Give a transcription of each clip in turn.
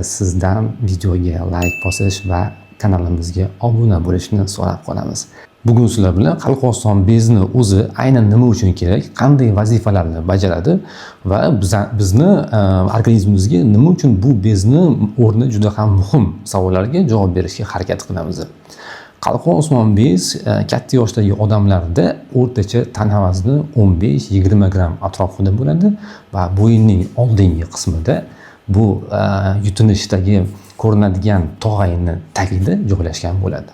Sizdan videoga like bosish va kanalimizga obuna bo'lishni so'rab qolamiz. Bugun sizlar bilan Qalqonson bezni o'zi aynan nima uchun kerak, qanday vazifalarni bajaradi va bizni organizmimizga nima uchun bu bezni o'rni juda ham muhim savollarga javob berishga harakat qilamiz. Qalqonson bez katta yoshdagi odamlarda o'rtacha tana vazni 15-20 gram atrofida bo'ladi va bo'yinning oldingi qismida bu yutinishdagi ko'rinadigan tog'ayni tagida joylashgan bo'ladi.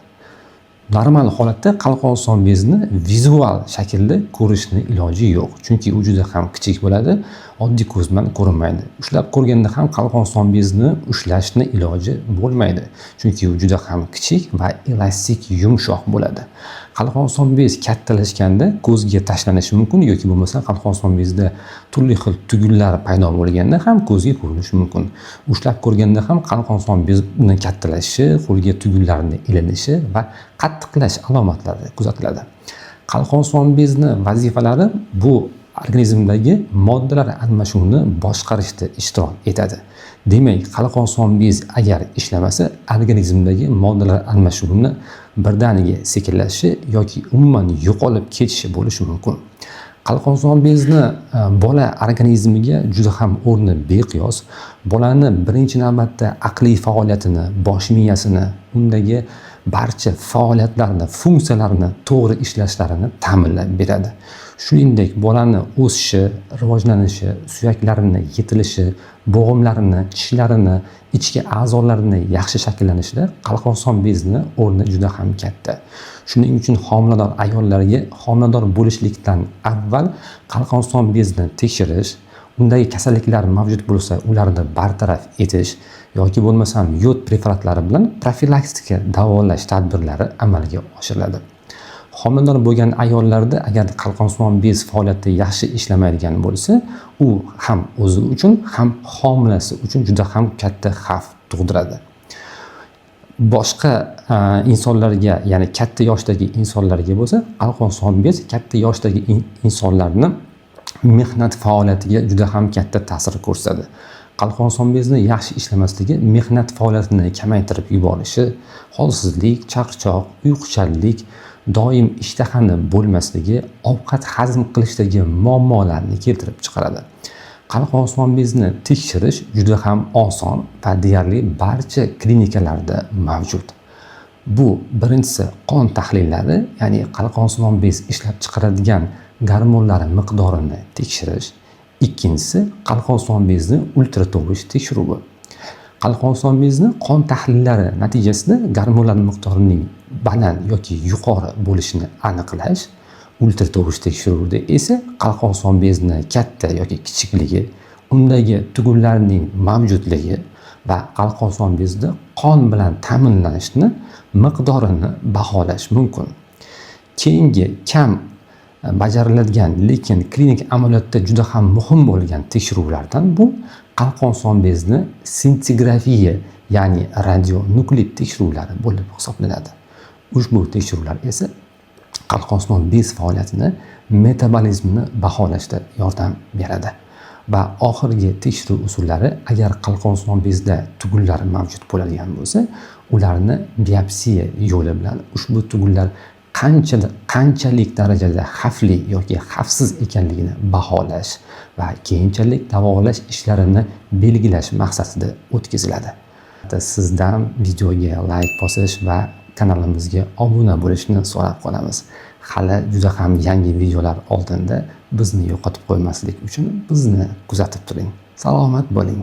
Normal holatda qalqonson bezni vizual shaklda ko'rishni iloji yo'q, chunki u juda ham kichik bo'ladi, oddiy ko'z bilan ko'rinmaydi. Ushlab ko'rganda ham qalqonson bezni ushlashni iloji bo'lmaydi, chunki u juda ham kichik va elastik, yumshoq bo'ladi. Qalqonson bez kattalashganda ko'zga tashlanishi mumkin yoki bo'lmasa qalqonson bezda turli xil tugunlar paydo bo'lganda ham ko'zga ko'rinishi mumkin. Ushlab ko'rganda ham qalqonson bezni kattalashishi, qo'lga tugunlarning ilinishi va qattiqlash alomatlari kuzatiladi. Qalqonson bezni vazifalari bu organizmdagi moddalar almashinuvini boshqarishda ishtirok etadi. Demak, qalqonson bez agar ishlamasa, organizmdagi moddalar almashinuvini birdaniga sekinlashishi yoki umuman yo'qolib ketishi bo'lishi mumkin. Qalqonson bezni bola organizmiga juda ham o'rni beqiyos. Bolani birinchi navbatda aqliy faoliyatini, bosh miyasini, undagi barcha faoliyatlarni, funksiyalarni to'g'ri ishlashlarini ta'minlab beradi. Shuningdek, bolani o'sishi, rivojlanishi, suyaklarini yetilishi, bo'g'imlarini, tishlarini, ichki a'zolarini yaxshi shakllanishida qalqonson bezni o'rni juda ham katta. Shuning uchun homilador ayollarga homilador bo'lishlikdan avval qalqonson bezni tekshirish, undagi kasalliklar mavjud bo'lsa, ularni bartaraf etish yoki bo'lmasam yod preparatlari bilan profilaktika davolash tadbirlari amalga oshiriladi. Homilador bo'lgan ayollarda agar qalqonson bez faoliyati yaxshi ishlamaydigan bo'lsa, u ham o'zi uchun, ham homilasi uchun juda ham katta xavf tug'diradi. Boshqa insonlarga, ya'ni katta yoshdagi insonlarga bo'lsa, qalqonson bez katta yoshdagi insonlarni mehnat faoliyatiga juda ham katta ta'sir ko'rsatadi. Qalqonson bezni yaxshi ishlamasligi mehnat faoliyatini kamaytirib yuborishi, holsizlik, charchoq, uyquchanlik, doim ishtahani bo'lmasligi, ovqat hazm qilishdagi muammolarni keltirib chiqaradi. Qalqonson bezni tekshirish juda ham oson va deyarli barcha klinikalarda mavjud. Bu birinchisi qon tahlillari, ya'ni qalqonson bez ishlab chiqaradigan gormonlar miqdorini tekshirish. Ikkinchisi qalqonson bezni ultratovush tekshiruvi. Qalqonson bezni qon tahlillari natijasida gormonlar miqdorining baland yoki yuqori bo'lishini aniqlash. Ultratovush tekshiruvida esa qalqonson bezni katta yoki kichikligi, undagi tugunlarning mavjudligi va qalqonson bezda qon bilan ta'minlanishni miqdorini baholash mumkin. Keyingi kam bajariladigan, lekin klinik amaliyotda juda ham muhim bo'lgan tekshiruvlardan bu qalqonson bezni sintigrafiya, ya'ni radionuklit tekshiruvlari bo'lib hisoblanadi. Ushbu tekshiruvlar esa qalqonson bez faoliyatini, metabolizmini baholashda yordam beradi. Va oxirgi tekshiruv usullari, agar qalqonson bezda tugunlar mavjud bo'ladigan bo'lsa, ularni biopsiya yo'li bilan ushbu tugunlar qanchalik darajada xavfli yoki xavfsiz ekanligini baholash va keyinchalik davolash ishlarini belgilash maqsadida o'tkaziladi. Sizdan videoga like bosish va kanalimizga obuna bo'lishni so'rab qolamiz. Hali juda ham yangi videolar oldinda bizni yo'qotib qo'ymaslik uchun bizni kuzatib turing. Salomat bo'ling.